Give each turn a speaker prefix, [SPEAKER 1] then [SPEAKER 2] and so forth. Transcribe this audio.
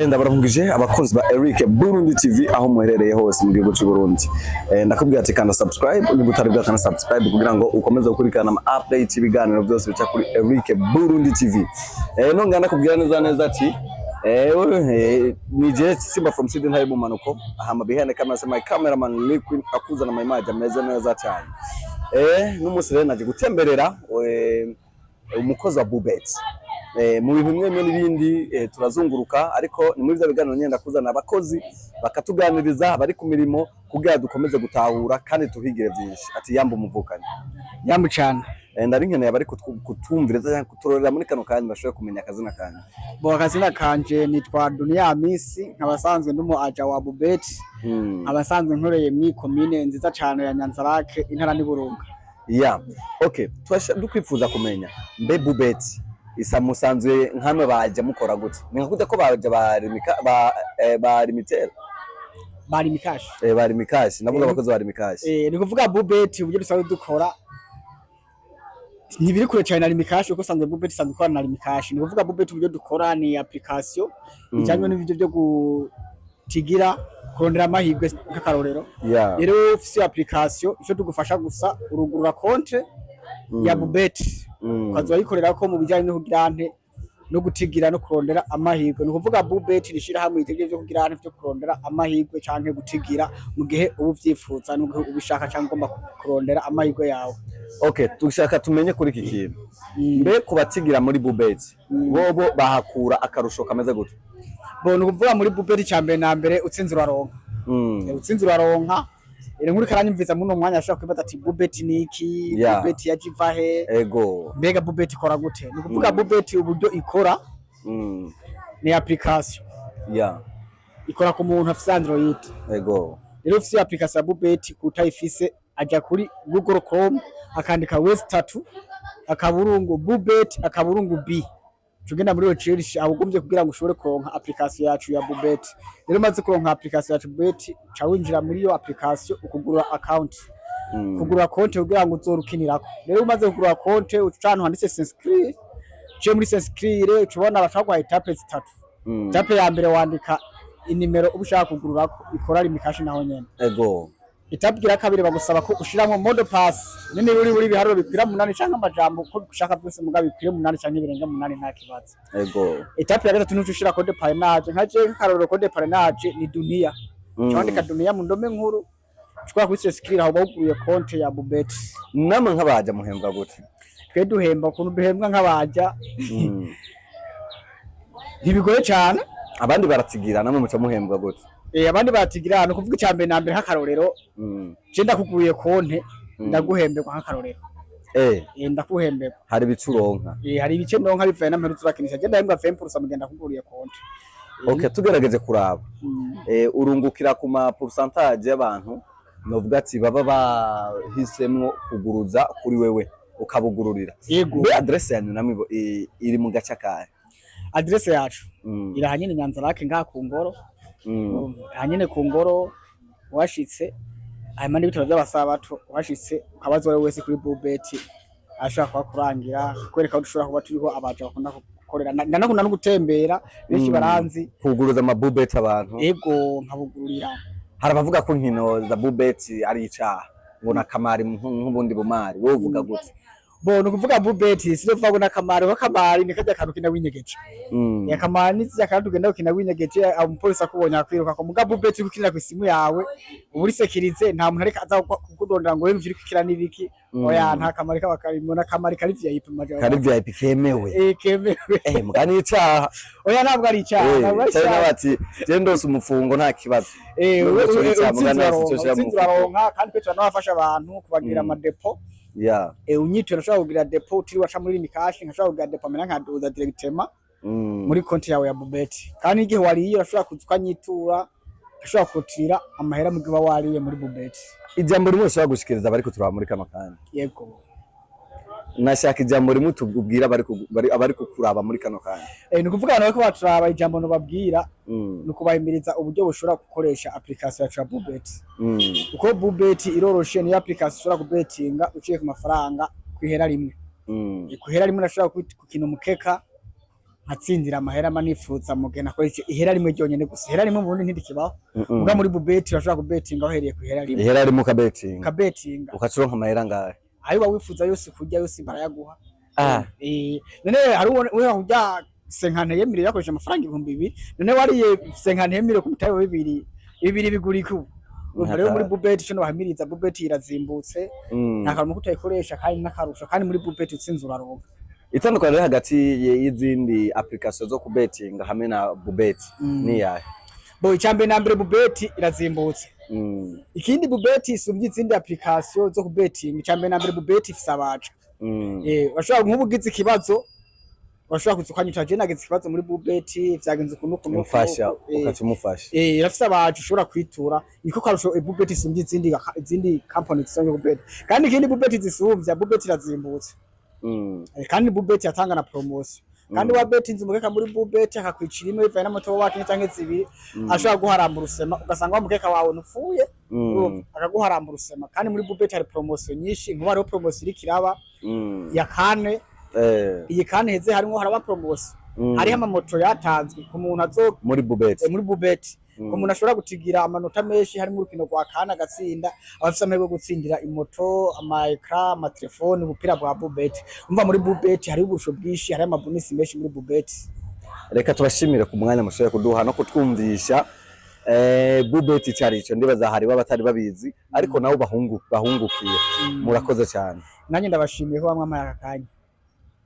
[SPEAKER 1] Ndabaramukije abakunzi ba Eric Burundi TV aho muherereye hose mu gihugu cy'u Burundi. Ndakubwira ati kanda subscribe niba utari bwakanda subscribe kugira ngo ukomeze gukurikirana ama update ibiganiro byose bica kuri Eric Burundi TV. Nongana nakubwira neza ati nije Simba from Sweden hari mu manuko ahama bihane kama sema cameraman Liquid akuzana my image ameze neza cyane. N'umunsi rero naje gutemberera umukozi wa Bubet. Mu bintu bimwe n'ibindi turazunguruka ariko ni muri bya biganiro nyenda kuzana abakozi bakatuganiriza bari ku mirimo kugira dukomeze gutahura kandi tuhigire byinshi. Ati yamba umuvukanye
[SPEAKER 2] yambu cyane
[SPEAKER 1] ndari nkeneye bari kutumviriza cyangwa kutororera muri kano kanya bashoboye kumenya akazina kanje.
[SPEAKER 2] Bo akazina kanje nitwa Dunia Misi nkabasanzwe ndumo aja wa Bubet abasanzwe nkoreye mi commune nziza cyane ya Nyanzarake intara ni Burunga.
[SPEAKER 1] Okay, dukwifuza kumenya mbe Bubet isa musanzwe nkano baje mukora gute ni nkakude ko baje bari mitera
[SPEAKER 2] bari mikashi
[SPEAKER 1] bari mikashi navuga abakozi bari mikashi
[SPEAKER 2] ni kuvuga Bubet uburyo dusanzwe dukora ntibiri kure cyane na mikashi uko sanzwe Bubet sanzwe ikora na mikashi ni kuvuga Bubet uburyo dukora ni application ijyanye n'ibyo byo gutigira kurondera amahirwe nk'akarorero rero ufise application icyo tugufasha gusa urugurura konte ya Bubet ukaza wayikorera ko mu bijyanye no kugirante no gutigira no kurondera amahirwe ni kuvuga Bubet rishira hamwe itegeko byo kugirante byo kurondera amahirwe canke gutigira mu gihe ubu vyifuza no ubishaka cyangwa ugomba kurondera amahirwe yawe.
[SPEAKER 1] Okay, tushaka tumenye kuri iki kintu mbe kubatigira muri Bubet bobo bahakura akarusho kameze gute?
[SPEAKER 2] Bo ni kuvuga muri Bubet cyambere na mbere utsinze uraronka utsinze uraronka nkuri karanyumviza muno mwanya ashaka kwibata ati Bubet niki Bubet yajiva he
[SPEAKER 1] ego
[SPEAKER 2] mbega Bubet ikora gute ni kuvuga Bubet uburyo ikora ni application ikora ku muntu afite Android
[SPEAKER 1] ego
[SPEAKER 2] rero ufite application ya Bubet kutayifise aja kuri Google Chrome akandika west3 akaburungu Bubet akaburungu B tugenda muri recherche abugombye kugira ngo ushobore kuronka application yacu ya Bubet. Rero maze kuronka application yacu Bubet cawinjira muri iyo application ukugura account kugura konte kugira ngo uzorukinirako. Rero umaze kugura konte ucantu handitse s'inscrire cyo muri s'inscrire ucubona bashaka etape zitatu. Etape ya mbere wandika inimero ubushaka kugururako ikora limikashi naho nyene
[SPEAKER 1] ego
[SPEAKER 2] etape kabiri bagusaba ko ushiramo mode pass nini buri biharuro bikwira 8 canke amajambo ko ushaka byose mugabe bikwira 8 canke birenga 8 nta kibazo
[SPEAKER 1] ego
[SPEAKER 2] etape ya gatatu nuko ushira code parrainage nkaje karoro code parrainage ni Dunia cyandika Dunia mu ndome nkuru twakora kuri screen aho baguruye konte ya Bubet.
[SPEAKER 1] Namwe nkabaja muhembwa gute?
[SPEAKER 2] Twe duhemba kuno duhembwa nkabaja ntibigoye cyane
[SPEAKER 1] abandi baratigira namwe muca muhembwa gute?
[SPEAKER 2] Abandi batigira no kuvuga cyambere na mbere hakarorero je ndakuguruye konte ndaguhemberwa hakarorero ndakuhemberwa
[SPEAKER 1] hari bicuronka
[SPEAKER 2] hari ibice ndonka bivaye na mperutse bakinisha je ndahembwa 20% mugenda kuguriye konte.
[SPEAKER 1] Okay, tugerageje kuraba urungukira ku ma pourcentage y'abantu novuga ati baba bahisemwo kuguruza kuri wewe ukabugururira be adresse yanyu namwe iri mu gace kahe?
[SPEAKER 2] Adresse yacu irahanyene Nyanzarake ngaha ku Ngoro hanyene ku Ngoro washitse ayima n'ibitaro by'abasabato washitse ukabazo wese kuri Bubet ashaka kurangira kwereka udushobora kuba turiho abaje bakunda gukorera ndanakunda no gutembera benshi baranzi
[SPEAKER 1] kuguruza ama Bubet abantu
[SPEAKER 2] ego nkabugururira.
[SPEAKER 1] Harabavuga ko nkino za Bubet ari icaha ngo nakamari nk'ubundi bumari wowe uvuga gute?
[SPEAKER 2] Bo no kuvuga Bubet sivuga ngo nakamari wakamari nikajya kantu kina winyegeje yakamari nzi akantu genda ukina winyegeje umupolisi akubonye akwiruka ko muga Bubet ukina ku isimu yawe uburi sekirize nta muntu ariko aza kukudondera ngo yemvire kukira nibiki oya nta kamari kabakarimo nakamari kari VIP maje
[SPEAKER 1] kari VIP kemewe
[SPEAKER 2] kemewe
[SPEAKER 1] mugani icaha
[SPEAKER 2] oya ntabwo ari icaha
[SPEAKER 1] ntabwo ari icaha bati je ndose umufungo nta kibazo
[SPEAKER 2] uzinzuraronka kandi petro n'abafasha abantu kubagira amadepo unyitwe nashobora kugira depo utiri waca muri mikashi nkashobora kugira depo mena nka doza directement muri konti yawe ya Bubet kandi igihe wariye urashobora kuzuka nyitura ashobora kutira amahera mu gihe wariye muri Bubet.
[SPEAKER 1] Ijambo rimwe ushobora gushikiriza bari kuturaba muri kano kanya?
[SPEAKER 2] Yego
[SPEAKER 1] nashaka ijambo rimwe tubwira bari kukuraba muri kano kanya.
[SPEAKER 2] Ni kuvuga nawe ko baturaba ijambo no babwira no kubahimiriza uburyo bushobora gukoresha application ya Bubet uko Bubet iroroshe ni application ushobora kubetinga uciye ku mafaranga kwihera rimwe kwihera rimwe nashobora kukina umukeka nkatsindira amahera manifuza mugena ko ihera rimwe ryonyene gusa ihera rimwe ubundi ntidikibaho muga muri bubeti urashobora kubetinga uhereye ku ihera rimwe ukabetinga
[SPEAKER 1] ukacuronka amahera ngahe
[SPEAKER 2] ayo wifuza yose kurya yose barayaguha none hari uwo urya senkane yemire yakoresha amafaranga 2000 none wariye senkane yemire ku mutayo 2 bigura iku rero muri bubeti cyo bahamiriza bubeti irazimbutse nta kantu kutayikoresha kandi nakarusha kandi muri bubeti utsinzura ronka
[SPEAKER 1] itandukanye hagati y'izindi application zo kubetinga hamwe na bubeti ni yahe
[SPEAKER 2] bo icambe nambere bubeti irazimbutse ikindi bubeti isumvye izindi application zo kubetinga icambe nambere bubeti ifise abaca bashobora nk'ubugize ikibazo bashobora kuzukanyita je nagize ikibazo muri bubeti vyagenze kunuko
[SPEAKER 1] mufasha ukacumufasha
[SPEAKER 2] irafise abaca ushobora kwitura niko karusho bubeti isumvye izindi company zo bubeti kandi ikindi bubeti zisumvya bubeti irazimbutse kandi bubeti yatanga na promotion kandi wa beti nzumukeka muri bubeti akakwicira imwe bivanye n'amoto wake canke zibiri ashobora guharamba urusema ugasanga wa mukeka wawe nupfuye akaguharamba urusema kandi muri bubeti hari promotion nyinshi nkuba ari promotion irikiraba ya kane iyi kane heze harimo haraba promotion hari amamoto yatanzwe ku muntu azo
[SPEAKER 1] muri
[SPEAKER 2] bubeti ko umuntu ashobora gutigira amanota menshi harimo urukino rwa kana gatsinda abafite amahirwe gutsindira imoto ama-ecran amatelefone ubupira bwa bubeti umva muri bubeti hari ubusho bwinshi hari amabonus menshi muri bubeti
[SPEAKER 1] reka tubashimire ku mwanya mushoboye kuduha no kutwumvisha bubeti cyarico ndibaza hari babatari babizi ariko nabo bahungukiye murakoze cyane
[SPEAKER 2] nanjye ndabashimiye ko bamwe amaya akanya